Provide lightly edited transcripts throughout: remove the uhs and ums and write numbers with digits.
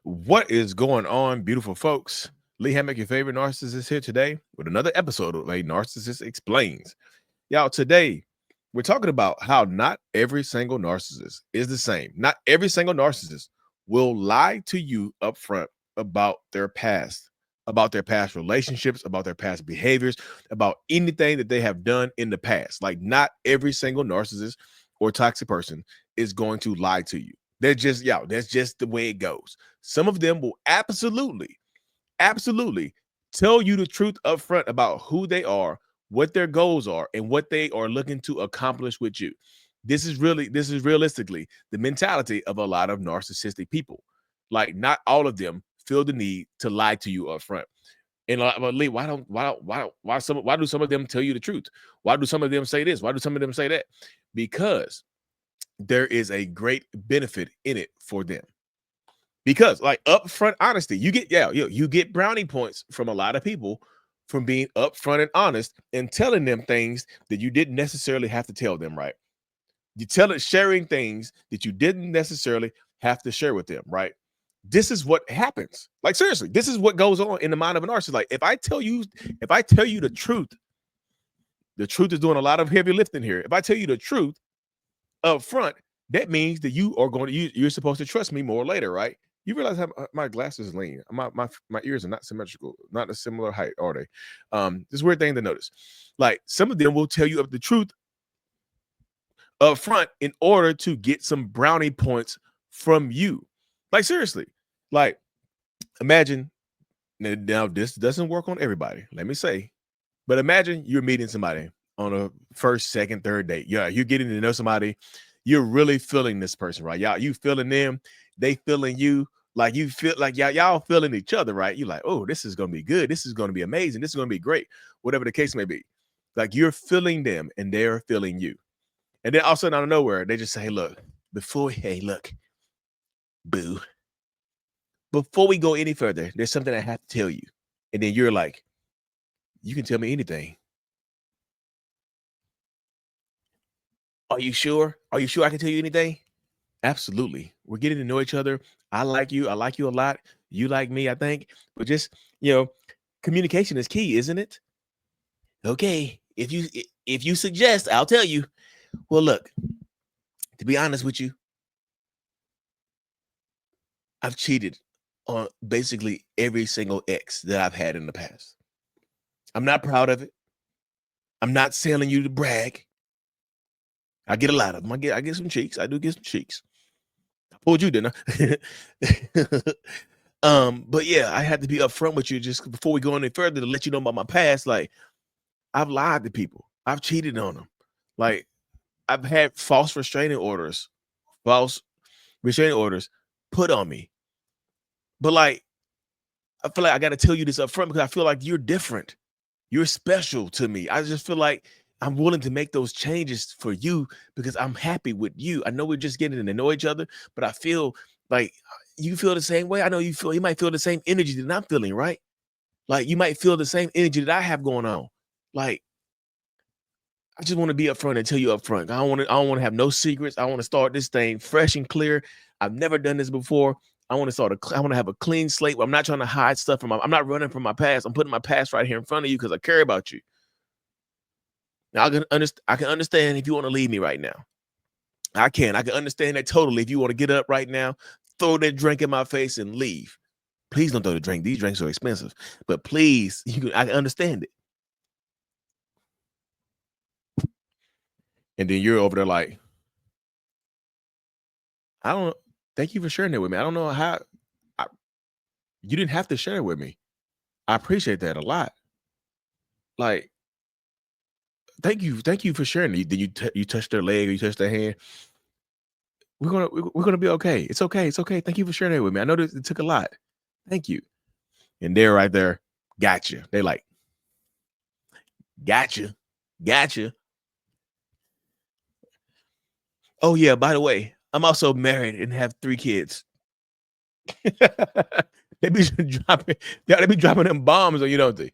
What is going on, beautiful folks? Lee Hammock, your favorite narcissist, here today with another episode of A Narcissist Explains. Y'all, today we're talking about how not every single narcissist is the same. Not every single narcissist will lie to you up front about their past relationships, about their past behaviors, about anything that they have done in the past. Like, not every single narcissist or toxic person is going to lie to you. That's just the way it goes. Some of them will absolutely tell you the truth up front about who they are, what their goals are, and what they are looking to accomplish with you. This is realistically the mentality of a lot of narcissistic people. Like, not all of them feel the need to lie to you up front. And well, Lee, why do some of them tell you the truth? Why do some of them say this? Why do some of them say that? Because there is a great benefit in it for them. Because, like, upfront honesty, you get brownie points from a lot of people from being upfront and honest and telling them things that you didn't necessarily have to tell them, right? Sharing things that you didn't necessarily have to share with them, right? This is what happens. Like, seriously, this is what goes on in the mind of a narcissist. Like, if I tell you the truth is doing a lot of heavy lifting here. If I tell you the truth up front, that means that you're supposed to trust me more later, right? You realize how my glasses lean. My ears are not symmetrical, not a similar height, are they? This weird thing to notice. Like, some of them will tell you of the truth up front in order to get some brownie points from you. Like, seriously. Like, imagine, now this doesn't work on everybody, let me say, but imagine you're meeting somebody on a first, second, third date. Yeah, you're getting to know somebody. You're really feeling this person, right? You feeling them, they feeling you. Like, you feel like y'all feeling each other, right? You're like, oh, this is gonna be good. This is gonna be amazing. This is gonna be great. Whatever the case may be. Like, you're feeling them and they're feeling you. And then all of a sudden, out of nowhere, they just say, hey, look, boo, before we go any further, there's something I have to tell you. And then you're like, you can tell me anything. Are you sure? Are you sure I can tell you anything? Absolutely. We're getting to know each other. I like you. I like you a lot. You like me, I think. But just, communication is key, isn't it? Okay. If you suggest, I'll tell you. Well, look, to be honest with you, I've cheated on basically every single ex that I've had in the past. I'm not proud of it. I'm not telling you to brag. I get a lot of them. I get some cheeks. I do get some cheeks. I pulled you, didn't I? But yeah, I had to be upfront with you just before we go any further to let you know about my past. Like, I've lied to people. I've cheated on them. Like, I've had false restraining orders put on me. But, like, I feel like I got to tell you this up front because I feel like you're different. You're special to me. I just feel like I'm willing to make those changes for you because I'm happy with you. I know we're just getting to know each other, but I feel like you feel the same way. I know you might feel the same energy that I'm feeling, right? Like, you might feel the same energy that I have going on. Like, I just want to be upfront and tell you upfront. I don't want to have no secrets. I want to start this thing fresh and clear. I've never done this before. I want to have a clean slate where I'm not trying to hide stuff I'm not running from my past. I'm putting my past right here in front of you because I care about you. Now, I can understand if you want to leave me right now. I can understand that totally. If you want to get up right now, throw that drink in my face and leave. Please don't throw the drink. These drinks are expensive, but please, I can understand it. And then you're over there like, I don't know. Thank you for sharing it with me. I don't know how you didn't have to share it with me. I appreciate that a lot. Like, thank you for sharing it. Did you touch their leg or you touch their hand? We're gonna be okay. It's okay. It's okay. Thank you for sharing it with me. I know it took a lot. Thank you. And they're right there. Gotcha. They like, gotcha. Oh yeah, by the way, I'm also married and have 3 kids. they be dropping them bombs on you, don't they?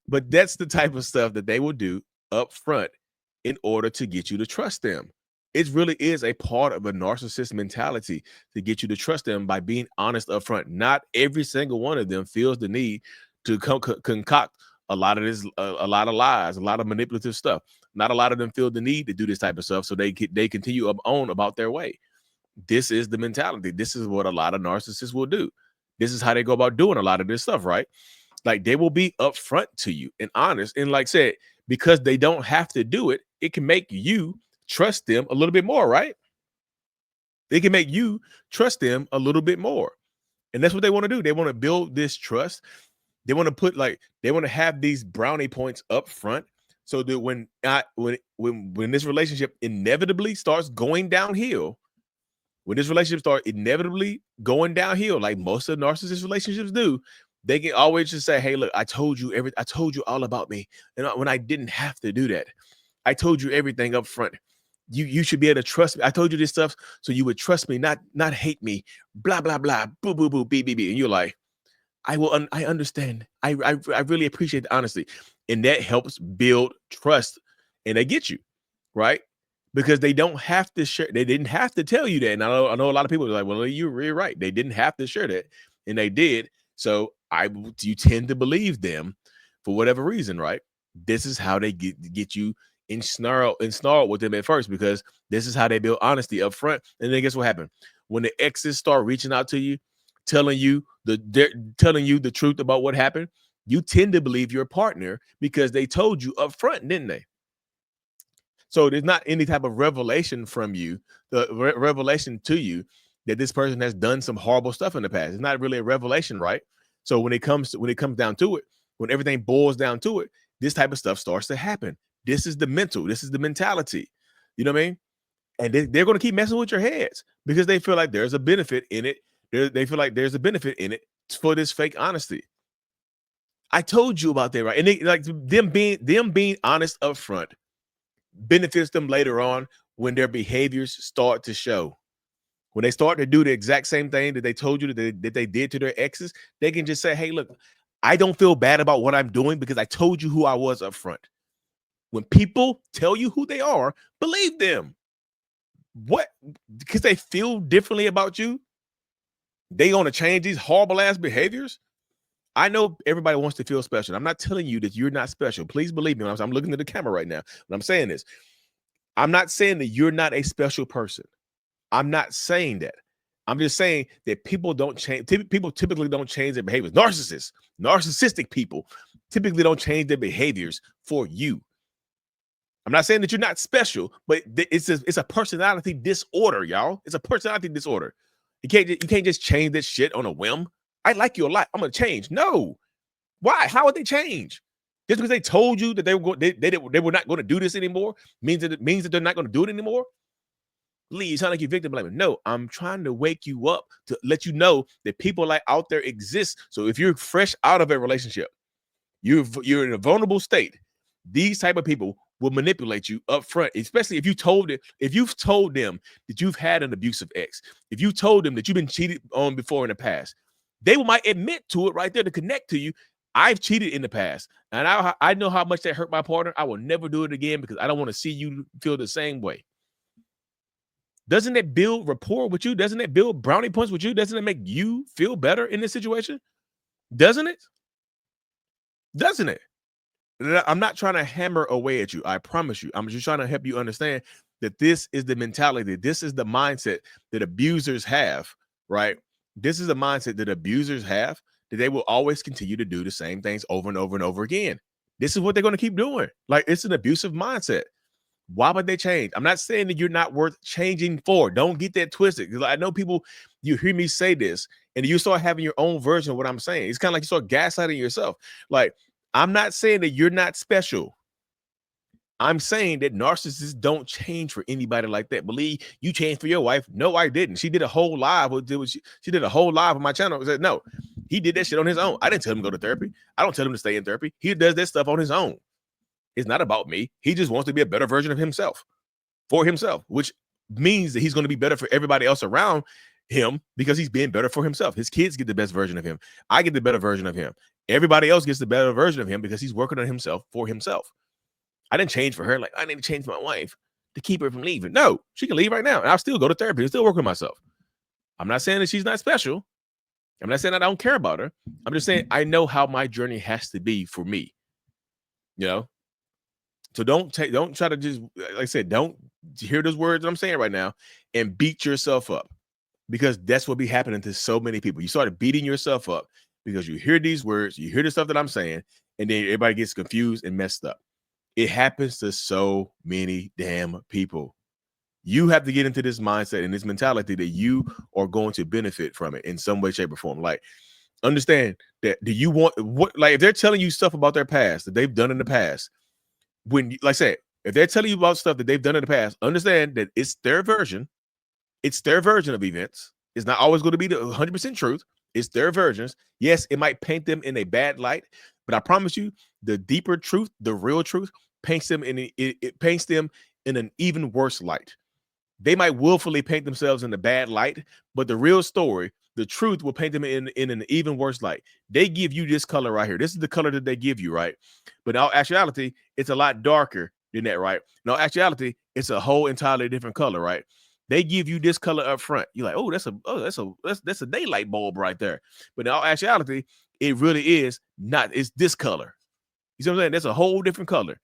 But that's the type of stuff that they will do up front in order to get you to trust them. It really is a part of a narcissist mentality to get you to trust them by being honest up front. Not every single one of them feels the need to concoct a lot of this, a lot of lies, a lot of manipulative stuff. Not a lot of them feel the need to do this type of stuff, so they continue on about their way. This is the mentality. This is what a lot of narcissists will do. This is how they go about doing a lot of this stuff, right? Like they will be upfront to you and honest. And like I said, because they don't have to do it, it can make you trust them a little bit more, right? They can make you trust them a little bit more. And that's what they want to do. They want to build this trust. They want to they want to have these brownie points up front so that when this relationship inevitably starts going downhill, when this relationship starts inevitably going downhill, like most of narcissist relationships do, they can always just say, "Hey, look, I told you all about me, and when I didn't have to do that, I told you everything up front. You should be able to trust me. I told you this stuff so you would trust me, not hate me. Blah blah blah. Boo boo boo. Beep beep beep." And you're like, I understand. I really appreciate the honesty, and that helps build trust, and they get you right because they don't have to share. They didn't have to tell you that. And I know a lot of people are like, well, you're really right. They didn't have to share that, and they did. So you tend to believe them for whatever reason, right? This is how they get you ensnarled with them at first because this is how they build honesty up front. And then guess what happened? When the exes start reaching out to you, telling you the truth about what happened, you tend to believe your partner because they told you up front, didn't they? So there's not any type of revelation from you, the revelation to you that this person has done some horrible stuff in the past. It's not really a revelation, right? So when it comes down to it, when everything boils down to it, this type of stuff starts to happen. This is the mentality. You know what I mean? And they're going to keep messing with your heads because they feel like there's a benefit in it. They feel like there's a benefit in it for this fake honesty. I told you about that, right? And them being honest up front benefits them later on when their behaviors start to show. When they start to do the exact same thing that they told you that they did to their exes, they can just say, "Hey, look, I don't feel bad about what I'm doing because I told you who I was up front." When people tell you who they are, believe them. What? Because they feel differently about you, they gonna change these horrible ass behaviors? I know everybody wants to feel special. I'm not telling you that you're not special. Please believe me. I'm looking at the camera right now, and I'm saying this. I'm not saying that you're not a special person. I'm not saying that. I'm just saying that people don't change. People typically don't change their behaviors. Narcissistic people typically don't change their behaviors for you. I'm not saying that you're not special, but it's a personality disorder, y'all. It's a personality disorder. You can't just change this shit on a whim. I like you a lot. I'm gonna change. No. Why? How would they change? Just because they told you that they were not going to do this anymore means that they're not going to do it anymore? Lee, you sound like you're victim blaming. No, I'm trying to wake you up to let you know that people like out there exist. So if you're fresh out of a relationship, you're in a vulnerable state. These type of people will manipulate you up front, especially if you've told them that you've had an abusive ex, if you told them that you've been cheated on before in the past, they might admit to it right there to connect to you. I've cheated in the past, and I know how much that hurt my partner. I will never do it again because I don't want to see you feel the same way. Doesn't it build rapport with you? Doesn't it build brownie points with you? Doesn't it make you feel better in this situation? Doesn't it? Doesn't it? I'm not trying to hammer away at you. I promise you. I'm just trying to help you understand that this is the mentality. This is the mindset that abusers have, right? This is the mindset that abusers have, that they will always continue to do the same things over and over and over again. This is what they're going to keep doing. Like, it's an abusive mindset. Why would they change? I'm not saying that you're not worth changing for. Don't get that twisted. Because I know people, you hear me say this, and you start having your own version of what I'm saying. It's kind of like you start gaslighting yourself. Like, I'm not saying that you're not special. I'm saying that narcissists don't change for anybody like that. Believe you changed for your wife. No, I didn't. She did a whole live. She did a whole live on my channel. Said, no, he did that shit on his own. I didn't tell him to go to therapy. I don't tell him to stay in therapy. He does that stuff on his own. It's not about me. He just wants to be a better version of himself for himself, which means that he's going to be better for everybody else around him because he's being better for himself. His kids get the best version of him. I get the better version of him. Everybody else gets the better version of him because he's working on himself for himself. I didn't change for her. Like, I need to change my wife. to keep her from leaving. No, she can leave right now, and I'll still go to therapy and still work with myself. I'm not saying that she's not special. I'm not saying that I don't care about her. I'm just saying I know how my journey has to be for me. You know? So don't try to just, like I said, don't hear those words that I'm saying right now and beat yourself up, because that's what be happening to so many people. You started beating yourself up because you hear these words, you hear the stuff that I'm saying, and then everybody gets confused and messed up. It happens to so many damn people. You have to get into this mindset and this mentality that you are going to benefit from it in some way, shape, or form. Like, understand that, do you want what, like, if they're telling you stuff about their past that they've done in the past, when, like I said, if they're telling you about stuff that they've done in the past, understand that it's their version. It's their version of events. It's not always going to be the 100% truth. It's their versions. Yes, it might paint them in a bad light, but I promise you, the deeper truth, the real truth, paints them in it paints them in an even worse light. They might willfully paint themselves in a bad light, but the real story, the truth, will paint them in an even worse light. They give you this color right here. This is the color that they give you, right? But in all actuality, it's a lot darker than that, right? In all actuality, it's a whole entirely different color, right? They give you this color up front. You're like, oh, that's a daylight bulb right there. But in all actuality, it really is not. It's this color. You see what I'm saying? That's a whole different color.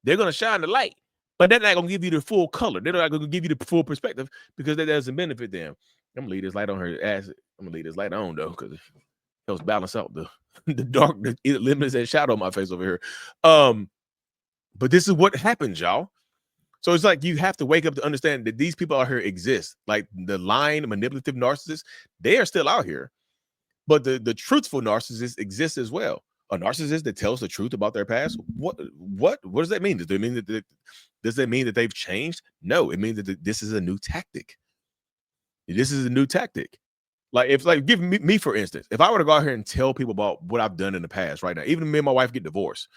They're gonna shine the light, but they're not gonna give you the full color. They're not gonna give you the full perspective, because that doesn't benefit them. I'm gonna leave this light on her ass. I'm gonna leave this light on though, because it helps balance out the the dark, it limits that shadow on my face over here. But this is what happens, y'all. So it's like you have to wake up to understand that these people out here exist. Like the lying, manipulative narcissists, they are still out here. But the truthful narcissist exists as well. A narcissist that tells the truth about their past. What does that mean? Does that mean that they've changed? No, it means that this is a new tactic. This is a new tactic. Like, if, like, give me for instance, if I were to go out here and tell people about what I've done in the past right now, even me and my wife get divorced,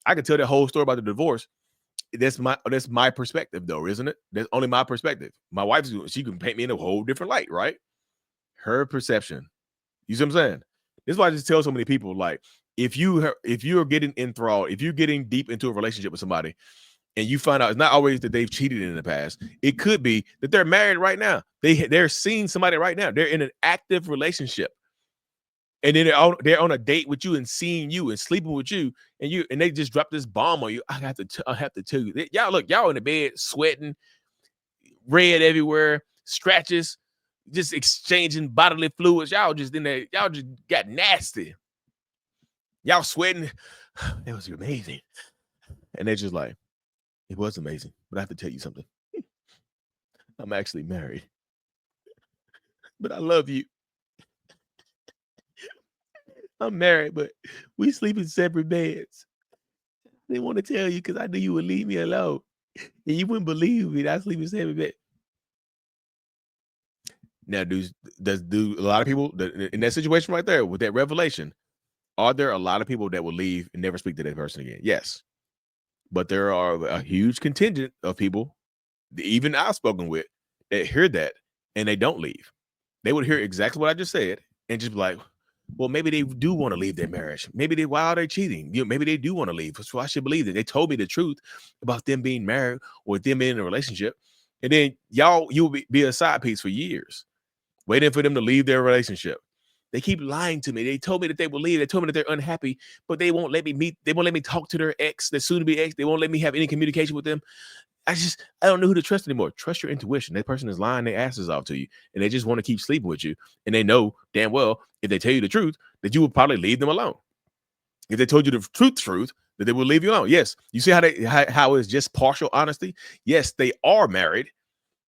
I can tell that whole story about the divorce. That's my perspective, though, isn't it? That's only my perspective. My wife, she can paint me in a whole different light, right? Her perception. You see what I'm saying? This is why I just tell so many people, like, if you're getting enthralled, if you're getting deep into a relationship with somebody, and you find out it's not always that they've cheated in the past, it could be that they're married right now. They're seeing somebody right now. They're in an active relationship, and then they're on a date with you and seeing you and sleeping with you, and they just drop this bomb on you. I have to tell you, y'all in the bed sweating, red everywhere, scratches, just exchanging bodily fluids. Y'all just in there, y'all just got nasty. Y'all sweating. It was amazing. And they're just like, it was amazing, but I have to tell you something. I'm actually married, but I love you. I'm married, but we sleep in separate beds. I didn't want to tell you because I knew you would leave me alone, and you wouldn't believe me that I sleep in separate beds. Now, do a lot of people in that situation right there with that revelation? Are there a lot of people that will leave and never speak to that person again? Yes, but there are a huge contingent of people, even I've spoken with, that hear that and they don't leave. They would hear exactly what I just said and just be like, well, maybe they do want to leave their marriage. Maybe why are they cheating? Maybe they do want to leave. So I should believe that they told me the truth about them being married or them being in a relationship. And then you'll be a side piece for years, waiting for them to leave their relationship. They keep lying to me. They told me that they will leave. They told me that they're unhappy, but they won't let me meet. They won't let me talk to their ex, their soon-to-be ex. They won't let me have any communication with them. I don't know who to trust anymore. Trust your intuition. That person is lying their asses off to you, and they just want to keep sleeping with you. And they know damn well, if they tell you the truth, that you will probably leave them alone. If they told you the truth, that they will leave you alone. Yes, you see how it's just partial honesty. Yes, they are married,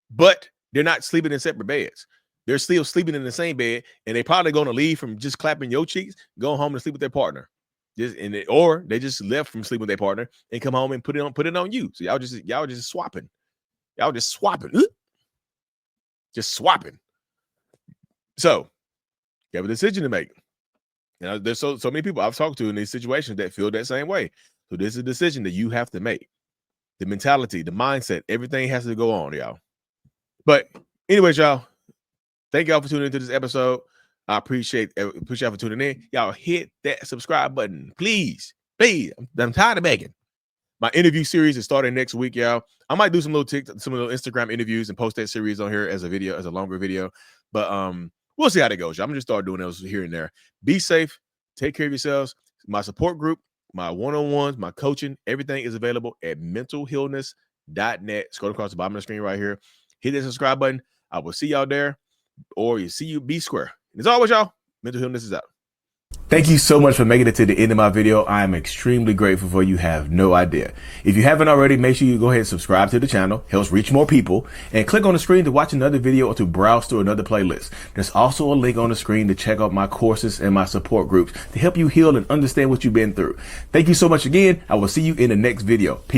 but they're not sleeping in separate beds. They're still sleeping in the same bed, and they probably going to leave from just clapping your cheeks, go home and sleep with their partner. Or they just left from sleeping with their partner and come home and put it on you. So y'all just swapping. Y'all just swapping. Just swapping. So you have a decision to make. There's so many people I've talked to in these situations that feel that same way. So this is a decision that you have to make. The mentality, the mindset, everything has to go on, y'all. But anyways, y'all, thank y'all for tuning into this episode. I appreciate y'all for tuning in. Y'all hit that subscribe button, please. I'm tired of begging. My interview series is starting next week, y'all. I might do some little Instagram interviews and post that series on here as a video, as a longer video. But we'll see how that goes, y'all. I'm gonna just start doing those here and there. Be safe. Take care of yourselves. My support group, my one-on-ones, my coaching, everything is available at mentalhealness.net. Scroll across the bottom of the screen right here. Hit that subscribe button. I will see y'all there, or you see you be square. And as always, y'all, Mental Healness is out. Thank you so much for making it to the end of my video. I am extremely grateful for you. Have no idea. If you haven't already, make sure you go ahead and subscribe to the channel. Helps reach more people. And click on the screen to watch another video or to browse through another playlist. There's also a link on the screen to check out my courses and my support groups to help you heal and understand what you've been through. Thank you so much again. I will see you in the next video. Peace.